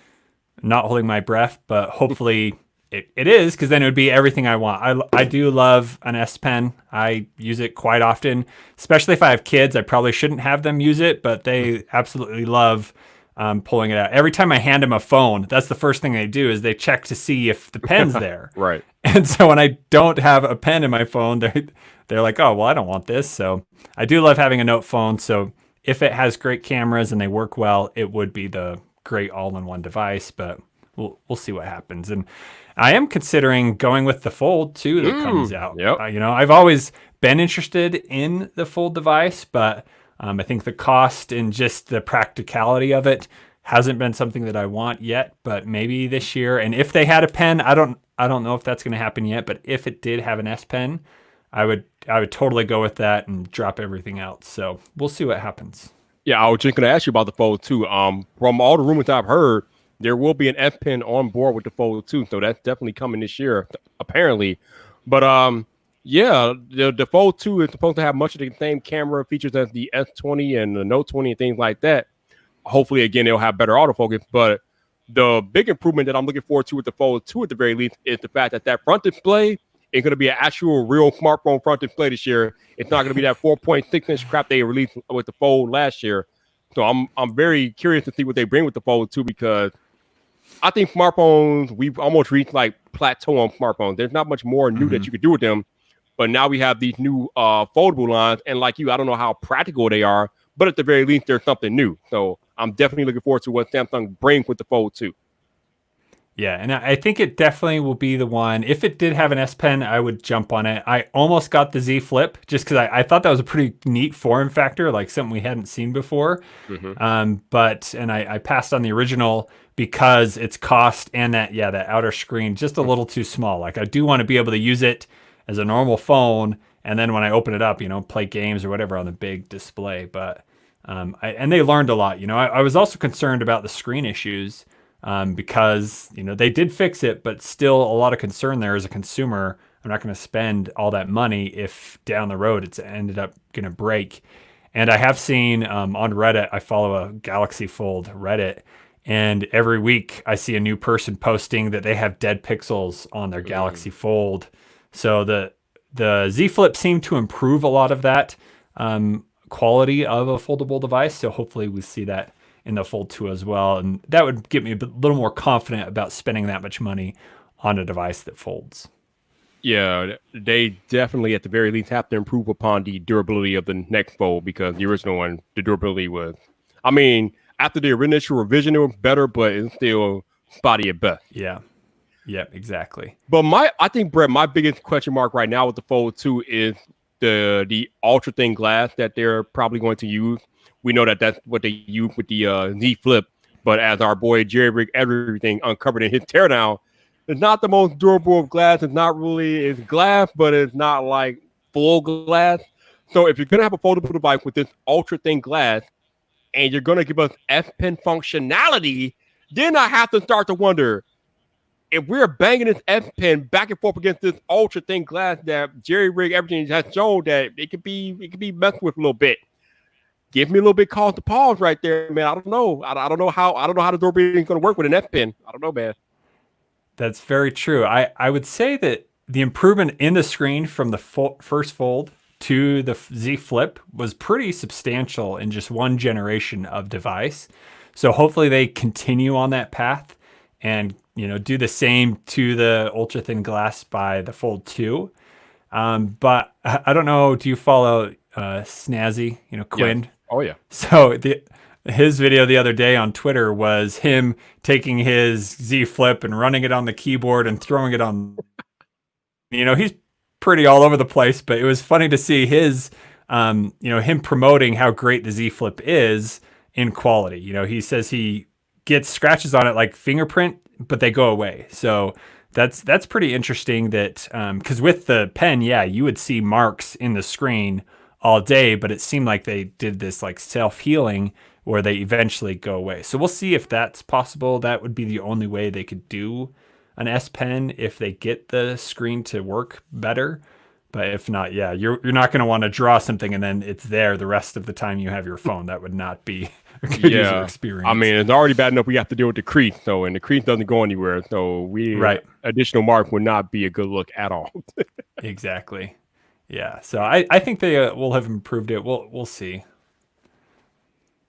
not holding my breath, but hopefully it is, because then it would be everything I want. I do love an S Pen. I use it quite often, especially if I have kids. I probably shouldn't have them use it, but they absolutely love pulling it out. Every time I hand them a phone, that's the first thing they do is they check to see if the pen's there. Right. And so when I don't have a pen in my phone, they're like, oh, well, I don't want this. So I do love having a Note phone. So if it has great cameras and they work well, it would be the great all-in-one device. But we'll see what happens. And I am considering going with the Fold 2 that comes out. Yep. I've always been interested in the Fold device, but I think the cost and just the practicality of it hasn't been something that I want yet, but maybe this year. And if they had a pen, I don't know if that's going to happen yet, but if it did have an S Pen, I would totally go with that and drop everything else. So we'll see what happens. Yeah, I was just going to ask you about the Fold 2. From all the rumors I've heard, there will be an S Pen on board with the Fold 2, so that's definitely coming this year, apparently. But yeah, the Fold 2 is supposed to have much of the same camera features as the S20 and the Note 20 and things like that. Hopefully, again, it'll have better autofocus. But the big improvement that I'm looking forward to with the Fold 2 at the very least is the fact that front display is going to be an actual real smartphone front display this year. It's not going to be that 4.6-inch crap they released with the Fold last year. So I'm very curious to see what they bring with the Fold 2, because I think smartphones, we've almost reached like plateau on smartphones. There's not much more new that you could do with them. But now we have these new foldable lines. And like you, I don't know how practical they are, but at the very least, there's something new. So I'm definitely looking forward to what Samsung brings with the Fold 2. Yeah, and I think it definitely will be the one. If it did have an S Pen, I would jump on it. I almost got the Z Flip just because I thought that was a pretty neat form factor, like something we hadn't seen before. But I passed on the original because its cost and that outer screen just a little too small. Like I do want to be able to use it as a normal phone, and then when I open it up, play games or whatever on the big display. But and they learned a lot. I was also concerned about the screen issues. Because they did fix it, but still a lot of concern there as a consumer. I'm not going to spend all that money if down the road it's ended up going to break. And I have seen on Reddit, I follow a Galaxy Fold Reddit, and every week I see a new person posting that they have dead pixels on their Galaxy Fold. So the Z Flip seemed to improve a lot of that quality of a foldable device. So hopefully we see that in the Fold 2 as well. And that would get me a little more confident about spending that much money on a device that folds. Yeah, they definitely at the very least have to improve upon the durability of the next Fold, because the original one, the durability was, after the initial revision, it was better, but it's still spotty at best. Yeah, exactly. But I think, Brett, my biggest question mark right now with the Fold 2 is the ultra thin glass that they're probably going to use. We know that that's what they use with the Z Flip, but as our boy Jerry Rick Everything uncovered in his teardown, it's not the most durable of glass. It's glass, but it's not like full glass. So if you're gonna have a foldable device with this ultra thin glass, and you're gonna give us S Pen functionality, then I have to start to wonder if we're banging this S Pen back and forth against this ultra thin glass that Jerry Rick Everything has shown that it could be messed with a little bit. Give me a little bit cause to pause right there, man. I don't know. I don't know how the durability is going to work with an S Pen. I don't know, man. That's very true. I would say that the improvement in the screen from the first Fold to the Z Flip was pretty substantial in just one generation of device. So hopefully they continue on that path and do the same to the ultra thin glass by the Fold 2. But I don't know. Do you follow Snazzy? Quinn. Yeah. Oh yeah. So his video the other day on Twitter was him taking his Z Flip and running it on the keyboard and throwing it on. He's pretty all over the place, but it was funny to see his, him promoting how great the Z Flip is in quality. He says he gets scratches on it like fingerprint, but they go away. So that's pretty interesting that, because with the pen, you would see marks in the screen all day, but it seemed like they did this like self-healing where they eventually go away. So we'll see if that's possible. That would be the only way they could do an S Pen if they get the screen to work better. But if not, yeah, you're not going to want to draw something and then it's there the rest of the time you have your phone. That would not be a good user experience. I mean, it's already bad enough we have to deal with the crease, so and the crease doesn't go anywhere. So Right. Additional mark would not be a good look at all. Exactly. Yeah. So I think they will have improved it. We'll see.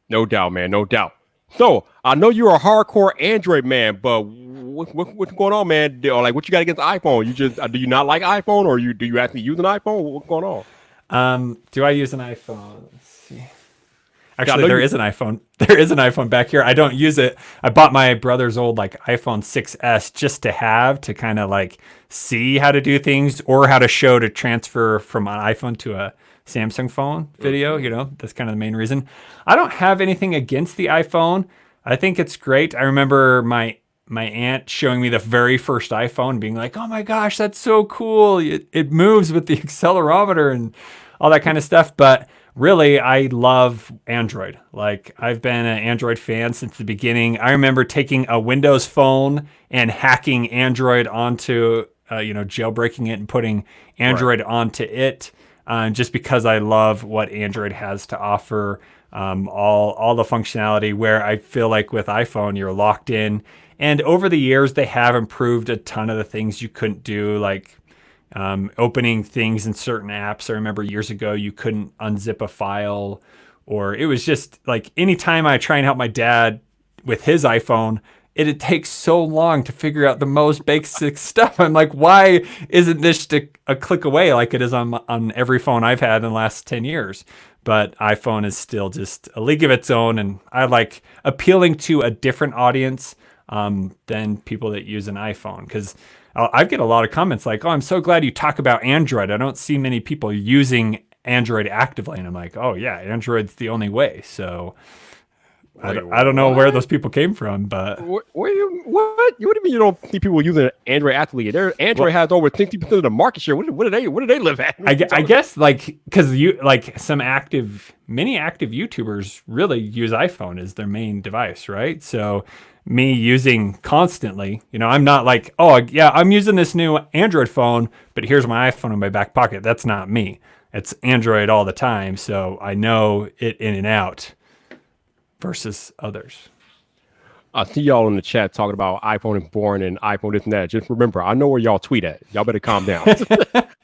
No doubt, man. No doubt. So I know you're a hardcore Android man, but what's going on, man? Or like, what you got against the iPhone? You just do you not like iPhone, or do you actually use an iPhone? What's going on? Do I use an iPhone? Let's see. Actually, there is an iPhone. There is an iPhone back here. I don't use it. I bought my brother's old like iPhone 6S just to kind of like see how to do things or how to show to transfer from an iPhone to a Samsung phone video. You know, that's kind of the main reason. I don't have anything against the iPhone. I think it's great. I remember my aunt showing me the very first iPhone, being like, "Oh my gosh, that's so cool! It moves with the accelerometer and all that kind of stuff." But really, I love Android. Like, I've been an Android fan since the beginning. I remember taking a Windows phone and hacking Android onto, jailbreaking it and putting Android onto it, just because I love what Android has to offer. All the functionality, where I feel like with iPhone, you're locked in. And over the years, they have improved a ton of the things you couldn't do, like opening things in certain apps. I remember years ago you couldn't unzip a file, or it was just like anytime I try and help my dad with his iPhone, it takes so long to figure out the most basic stuff. I'm like, why isn't this just a click away like it is on every phone I've had in the last 10 years? But iPhone is still just a league of its own, and I like appealing to a different audience than people that use an iPhone, because I get a lot of comments like, "Oh, I'm so glad you talk about Android. I don't see many people using Android actively." And I'm like, "Oh yeah, Android's the only way." So I don't know where those people came from, but What? What do you mean you don't see people using Android actively? Android has over 60% of the market share. What do they live at? I guess like because many active YouTubers really use iPhone as their main device, right? So me using constantly, I'm not like, "Oh yeah, I'm using this new Android phone, but here's my iPhone in my back pocket." That's not me. It's Android all the time, so I know it in and out versus others. I see y'all in the chat talking about iPhone is boring and iPhone this and that. Just remember, I know where y'all tweet at. Y'all better calm down.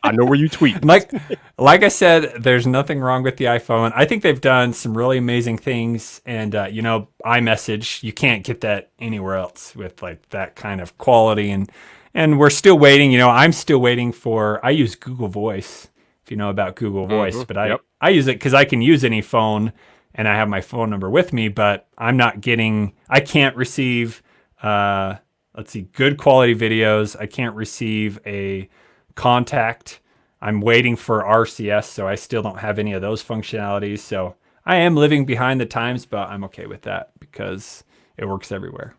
I know where you tweet. Like I said, there's nothing wrong with the iPhone. I think they've done some really amazing things, and iMessage, you can't get that anywhere else with like that kind of quality, and we're still waiting. I'm still waiting I use Google Voice, if you know about Google Voice, but I use it because I can use any phone and I have my phone number with me, but I can't receive, good quality videos. I can't receive a contact. I'm waiting for RCS, so I still don't have any of those functionalities. So I am living behind the times, but I'm okay with that because it works everywhere.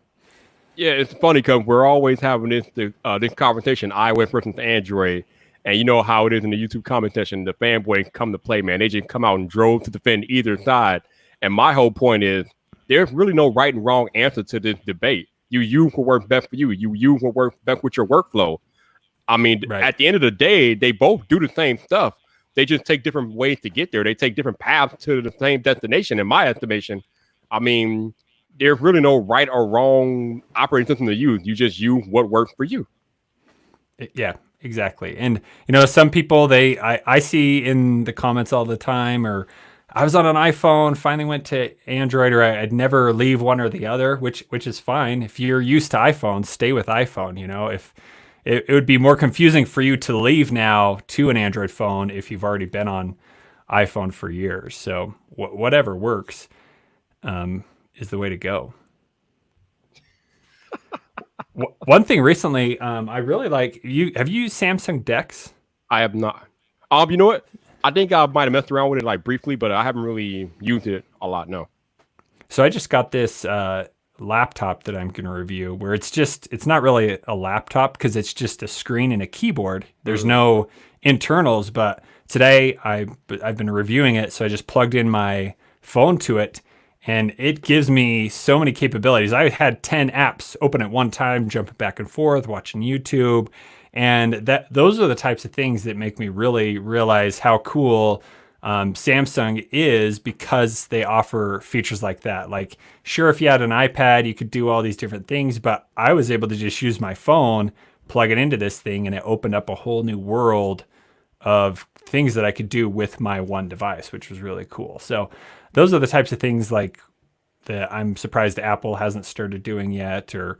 Yeah, it's funny because we're always having this conversation, iOS versus Android. And you know how it is in the YouTube comment section, the fanboys come to play, man. They just come out and drove to defend either side. And my whole point is there's really no right and wrong answer to this debate. You use what works best for you. You use what works best with your workflow. I mean, At the end of the day, they both do the same stuff. They just take different ways to get there. They take different paths to the same destination, in my estimation. I mean, there's really no right or wrong operating system to use. You just use what works for you. Yeah. Exactly. And, some people, I see in the comments all the time, or I was on an iPhone, finally went to Android, or I'd never leave one or the other, which is fine. If you're used to iPhone, stay with iPhone. If it would be more confusing for you to leave now to an Android phone if you've already been on iPhone for years. So whatever works is the way to go. One thing recently, I really like you. Have you used Samsung DeX? I have not. You know what? I think I might have messed around with it like briefly, but I haven't really used it a lot. No. So I just got this laptop that I'm going to review, where it's not really a laptop because it's just a screen and a keyboard. There's no internals, but today I've been reviewing it, so I just plugged in my phone to it. And it gives me so many capabilities. I had 10 apps open at one time, jumping back and forth, watching YouTube. And those are the types of things that make me really realize how cool Samsung is, because they offer features like that. Like, sure, if you had an iPad, you could do all these different things, but I was able to just use my phone, plug it into this thing, and it opened up a whole new world of things that I could do with my one device, which was really cool. So those are the types of things like that I'm surprised Apple hasn't started doing yet, or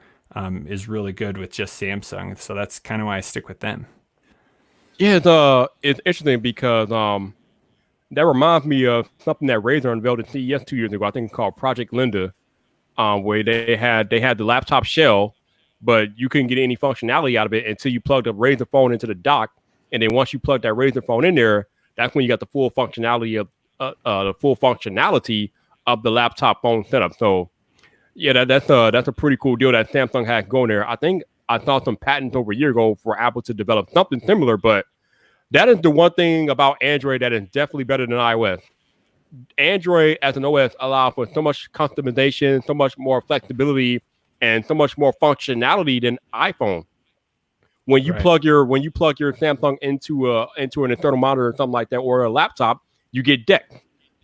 is really good with just Samsung. So that's kind of why I stick with them. Yeah, it's interesting because that reminds me of something that Razer unveiled at CES 2 years ago. I think it's called Project Linda, where they had the laptop shell, but you couldn't get any functionality out of it until you plugged a Razer phone into the dock. And then once you plug that Razer phone in there, that's when you got the full functionality of the laptop phone setup. So yeah, that's a pretty cool deal that Samsung had going there. I think I saw some patents over a year ago for Apple to develop something similar, but that is the one thing about Android that is definitely better than iOS. Android as an OS allows for so much customization, so much more flexibility, and so much more functionality than iPhone. When you Right. plug your Samsung into an external monitor or something like that, or a laptop, you get DeX.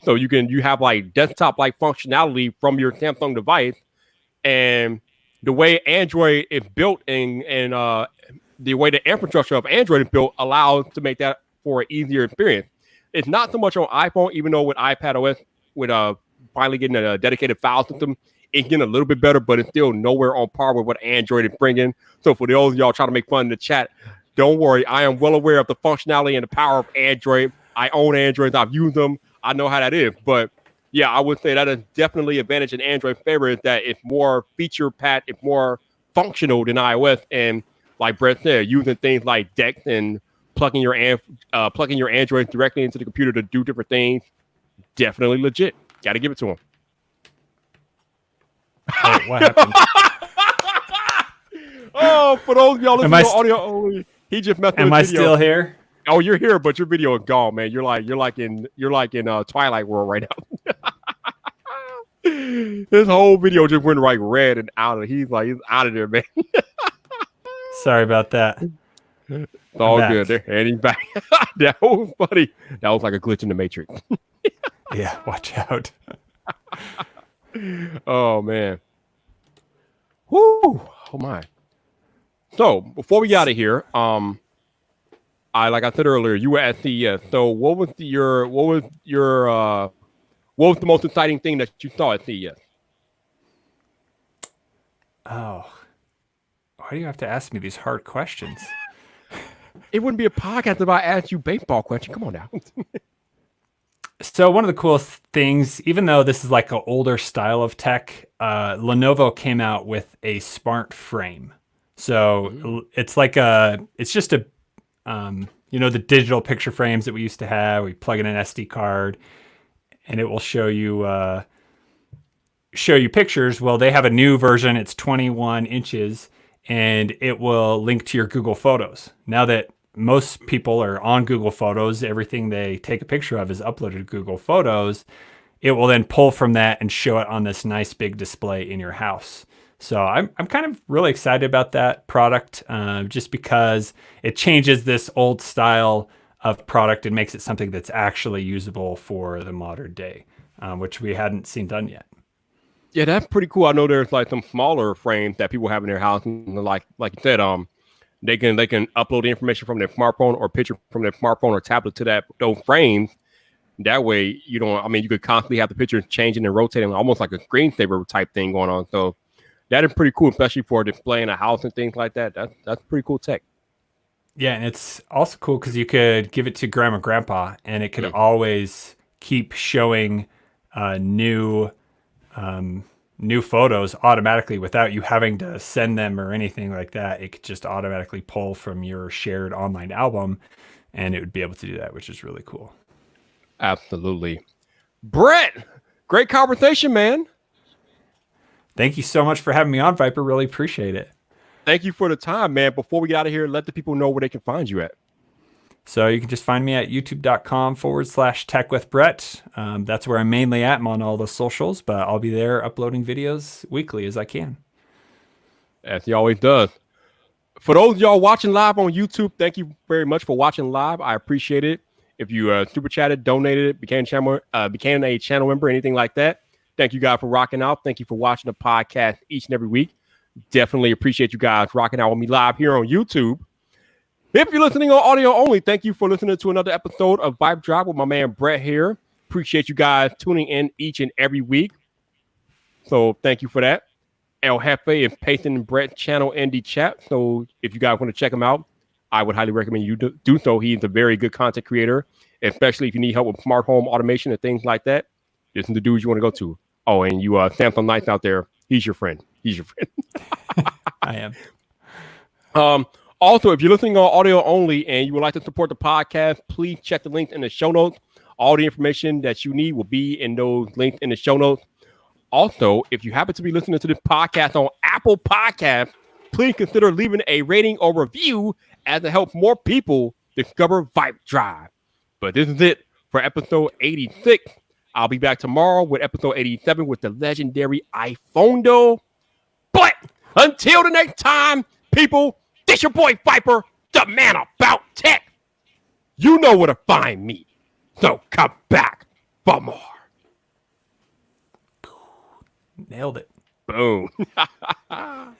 So you have like desktop like functionality from your Samsung device, and the way Android is built and the way the infrastructure of Android is built allows to make that for an easier experience. It's not so much on iPhone, even though with iPad OS, with finally getting a dedicated file system, it's getting a little bit better, but it's still nowhere on par with what Android is bringing. So for those of y'all trying to make fun in the chat, don't worry. I am well aware of the functionality and the power of Android. I own Androids. I've used them. I know how that is. But yeah, I would say that is definitely an advantage in Android favor, is that it's more feature packed, it's more functional than iOS. And like Brett said, using things like DeX and plugging your Android directly into the computer to do different things, definitely legit. Got to give it to him. Oh, what happened? Oh, for those of y'all listening I to audio only, he just messed with Am the I video. still here? Oh, you're here, but your video is gone, man. You're like in Twilight World right now. His whole video just went like red and out of. He's out of there, man. Sorry about that. It's all back. good. There, and he's back. That was funny. That was like a glitch in the Matrix. Yeah, watch out. Oh man. Whoo! Oh my. So before we get out of here, like I said earlier, you were at CES. So what was the most exciting thing that you saw at CES? Oh, why do you have to ask me these hard questions? It wouldn't be a podcast if I asked you baseball question. Come on now. So one of the coolest things, even though this is like an older style of tech, Lenovo came out with a smart frame. So it's like it's just a, the digital picture frames that we used to have. We plug in an SD card, and it will show you pictures. Well, they have a new version. It's 21 inches, and it will link to your Google Photos. Now that most people are on Google Photos, everything they take a picture of is uploaded to Google Photos. It will then pull from that and show it on this nice big display in your house. So I'm kind of really excited about that product, just because it changes this old style of product and makes it something that's actually usable for the modern day, which we hadn't seen done yet. Yeah, that's pretty cool. I know there's like some smaller frames that people have in their house, and like you said, they can upload the information from their smartphone or picture from their smartphone or tablet to those frames. That way, you could constantly have the picture changing and rotating, almost like a screensaver type thing going on. So that is pretty cool, especially for displaying a house and things like that. That's pretty cool tech. Yeah, and it's also cool because you could give it to grandma, grandpa, and it could always keep showing new photos automatically without you having to send them or anything like that. It could just automatically pull from your shared online album, and it would be able to do that, which is really cool. Absolutely. Brett, great conversation, man. Thank you so much for having me on, Viper. Really appreciate it. Thank you for the time, man. Before we get out of here, let the people know where they can find you at. So you can just find me at youtube.com/techwithbrett. That's where I'm mainly at. I'm on all the socials, but I'll be there uploading videos weekly as I can. As he always does. For those of y'all watching live on YouTube, thank you very much for watching live. I appreciate it. If you super chatted, donated, became a channel member, anything like that, thank you guys for rocking out. Thank you for watching the podcast each and every week. Definitely appreciate you guys rocking out with me live here on YouTube. If you're listening on audio only, thank you for listening to another episode of VypDrive with my man Brett here. Appreciate you guys tuning in each and every week. So thank you for that. El Jefe is pasting Brett's channel in the chat. So if you guys want to check him out, I would highly recommend you do so. He's a very good content creator, especially if you need help with smart home automation and things like that. This is the dudes you want to go to. Oh, and you Samsung Knights out there, he's your friend. He's your friend. I am. Also, if you're listening on audio only and you would like to support the podcast, please check the links in the show notes. All the information that you need will be in those links in the show notes. Also, if you happen to be listening to this podcast on Apple Podcasts, please consider leaving a rating or review as it helps more people discover VypDrive. But this is it for episode 86. I'll be back tomorrow with episode 87 with the legendary iPhone. But until the next time, people, this your boy Viper, the man about tech. You know where to find me. So come back for more. Nailed it. Boom.